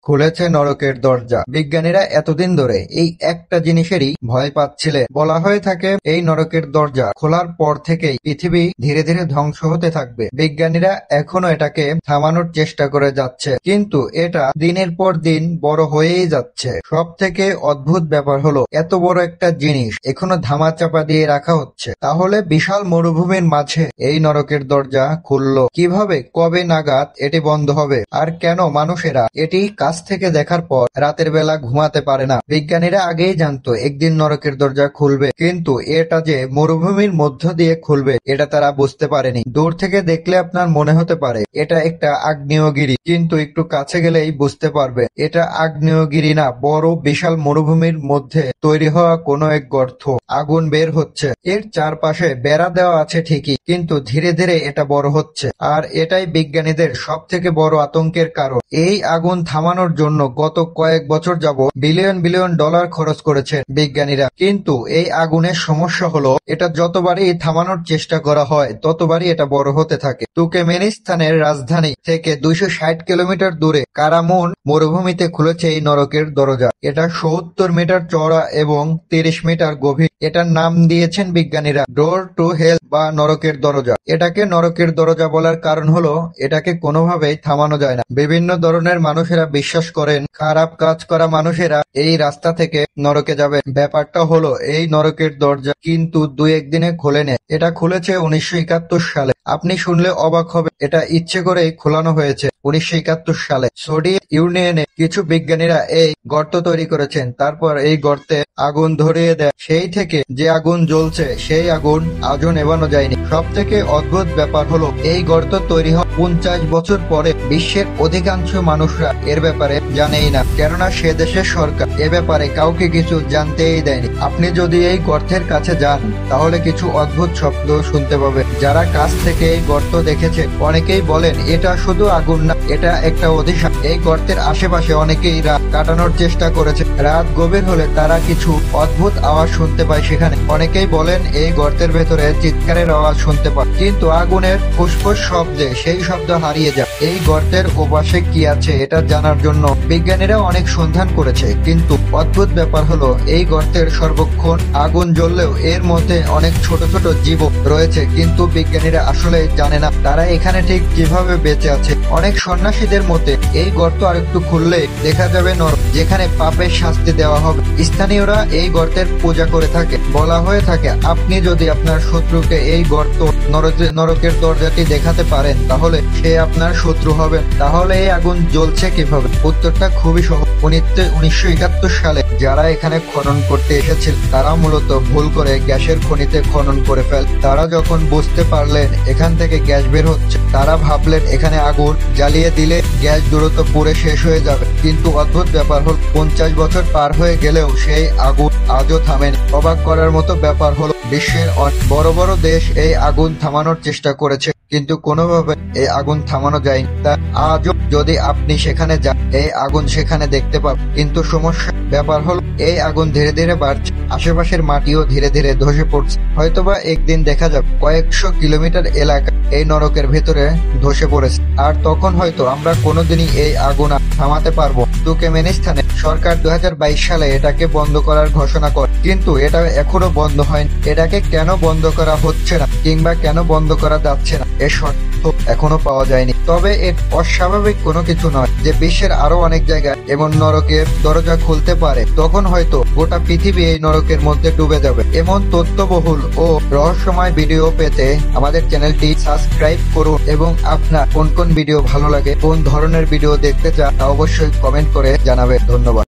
খুলেছে নরকের দরজা। বিজ্ঞানীরা এতদিন ধরে এই একটা জিনিসেরই ভয় পাচ্ছিলেন। বলা হয়ে থাকে এই নরকের দরজা খোলার পর থেকেই পৃথিবী ধীরে ধীরে ধ্বংস হতে থাকবে। বিজ্ঞানীরা এখনো এটাকে থামানোর চেষ্টা করে যাচ্ছে, কিন্তু এটা দিনের পর দিন বড় হয়েই যাচ্ছে। সব থেকে অদ্ভুত ব্যাপার হলো এত বড় একটা জিনিস এখনো ধামাচাপা দিয়ে রাখা হচ্ছে। তাহলে বিশাল মরুভূমির মাঝে এই নরকের দরজা খুললো কিভাবে, কবে নাগাদ এটি বন্ধ হবে, আর কেন মানুষেরা এটি কাছ থেকে দেখার পর রাতের বেলা ঘুমাতে পারে না? বিজ্ঞানীরা আগেই জানতো একদিন নরকের দরজা খুলবে, কিন্তু এটা যে মরুভূমির মধ্য দিয়ে খুলবে এটা তারা বুঝতে পারেনি। দূর থেকে দেখলে আপনার মনে হতে পারে এটা একটা আগ্নেয়গিরি, কিন্তু একটু কাছে গেলেই বুঝতে পারবে এটা আগ্নেয়গিরি না, বড় বিশাল মরুভূমির মধ্যে তৈরি হওয়া কোনো এক গর্ত। আগুন বের হচ্ছে, এর চারপাশে বেড়া দেওয়া আছে ঠিকই, কিন্তু ধীরে ধীরে এটা বড় হচ্ছে। আর এটাই বিজ্ঞানীদের সব থেকে বড় আতঙ্কের কারণ। এই আগুন থামানোর জন্য গত কয়েক বছর যাবত বিলিয়ন বিলিয়ন ডলার খরচ করেছেন বিজ্ঞানীরা, কিন্তু এই আগুনের সমস্যা হলো এটা যতবারই থামানোর চেষ্টা করা হয় ততবারই এটা বড় হতে থাকে। তুর্কমেনিস্তানের রাজধানী থেকে 260 কিলোমিটার দূরে কারামুন মরুভূমিতে খুলেছে এই নরকের দরজা। এটা 70 মিটার চওড়া এবং 30 মিটার গভীর। এটার নাম দিয়েছেন বিজ্ঞানীরা ডোর টু হেল বা নরকের দরজা। এটাকে নরকের দরজা বলার কারণ হলো এটাকে কোনোভাবেই থামানো যায় না। বিভিন্ন ধরনের মানুষেরা বিশ্বাস করেন খারাপ কাজ করা মানুষেরা এই রাস্তা থেকে নরকে যাবে। ব্যাপারটা হলো এই নরকের দরজা কিন্তু 2-1 দিনে খোলেনি। এটা খুলেছে 1971 সালে। আপনি শুনলে অবাক হবে, এটা ইচ্ছে করেই খোলানো হয়েছে 1971 সালে। সোভিয়েত ইউনিয়নে কিছু বিজ্ঞানীরা এই গর্ত তৈরি করেছেন, তারপর এই গর্তে আগুন ধরিয়ে দেয়। সেই থেকে যে আগুন জ্বলছে সেই আগুন আজও নেভানো যায়নি। সব থেকে অদ্ভুত ব্যাপার হলো এই গর্ত তৈরি হওয়ার 50 বছর পরে বিশ্বের অধিকাংশ মানুষরা এর ব্যাপারে জানেই না, কেননা সে দেশের সরকার এ ব্যাপারে কাউকে কিছু জানতেই দেয়নি। আপনি যদি এই গর্তের কাছে যান তাহলে কিছু অদ্ভুত শব্দ শুনতে পাবেন। যারা কাছ থেকে এই গর্ত দেখেছে অনেকেই বলেন এটা শুধু আগুন না, এটা একটা অভিশাপ। এই গর্তের আশেপাশে অনেকেই রাত কাটানোর চেষ্টা করেছে। রাত গভীর হলে তারা কিছু অদ্ভুত আওয়াজ শুনতে পায় সেখানে। অনেকেই বলেন এই গর্তের ভেতরে চিৎকারের আওয়াজ শুনতে পায়, কিন্তু আগুনের ফুসফুস শব্দে সেই শব্দ হারিয়ে যায়। এই গর্তের ওপাশে কি আছে এটা জানার জন্য বিজ্ঞানীরা অনেক সন্ধান করেছে, কিন্তু অদ্ভুত ব্যাপার হলো এই গর্তের সর্বক্ষণ আগুন জ্বললেও এর মধ্যে অনেক ছোট ছোট জীব রয়েছে, কিন্তু বিজ্ঞানীরা আসলে জানে না তারা এখানে ঠিক কিভাবে বেঁচে আছে। অনেক সন্ন্যাসীদের মতে এই গর্ত আরেকটু খুললে দেখা যাবে নরক, যেখানে পাপের শাস্তি দেওয়া হবে। স্থানীয়রা এই গর্তের পূজা করে থাকে। বলা হয়ে থাকে আপনি যদি আপনার শত্রুকে এই গর্ত নরকের দরজাটি দেখাতে পারেন তাহলে সে আপনার শত্রু হবে। তাহলে এই আগুন জ্বলছে কিভাবে? উত্তরটা খুবই সহজ। 1971 সালে যারা এখানে খনন করতে এসেছিল তারা মূলত ভুল করে গ্যাসের খনিতে খনন করে ফেল। তারা যখন বুঝতে পারলেন এখান থেকে গ্যাস বের হচ্ছে, তারা ভাবলেন এখানে আগুন জ্বালিয়ে দিলে গ্যাস দ্রুত পুড়ে শেষ হয়ে যাবে। কিন্তু অদ্ভুত ব্যাপার হল 50 বছর পার হয়ে গেলেও সেই আগুন আজও থামেনি। অবাক করার মতো ব্যাপার হলো বিশ্বের বড় বড় দেশ এই আগুন থামানোর চেষ্টা করেছে, কিন্তু কোনোভাবে এই আগুন থামানো যায়নি। তা আজও যদি আপনি সেখানে যান এই আগুন সেখানে দেখতে পাবেন, কিন্তু সমস্যা ব্যাপার হলো এই আগুন ধীরে ধীরে বাড়ছে, আশেপাশের মাটিও ধীরে ধীরে ধসে পড়ছে। হয়তোবা একদিন দেখা যাবে কয়েকশো কিলোমিটার এলাকা এই নরকের ভেতরে ধসে পড়েছে, আর তখন হয়তো আমরা কোনোদিনই এই আগুন থামাতে পারবো। তুর্কমেনিস্তানের সরকার 2022 সালে এটাকে বন্ধ করার ঘোষণা করে, কিন্তু এটা এখনো বন্ধ হয়নি। এটাকে কেন বন্ধ করা হচ্ছে না কিংবা কেন বন্ধ করা যাচ্ছে না এর সত্য এখনো পাওয়া যায়নি। তবে এর অস্বাভাবিক কোনো কিছু নয় যে বিশ্বের আরো অনেক জায়গায় এমন নরকের দরজা খুলতে পারে, তখন হয়তো গোটা পৃথিবী এই নরকের মধ্যে ডুবে যাবে। এমন তথ্যবহুল ও রহস্যময় ভিডিও পেতে আমাদের চ্যানেলটি সাবস্ক্রাইব করুন, এবং আপনার কোন কোন ভিডিও ভালো লাগে, কোন ধরনের ভিডিও দেখতে চান তা অবশ্যই কমেন্ট করে জানাবেন। ধন্যবাদ।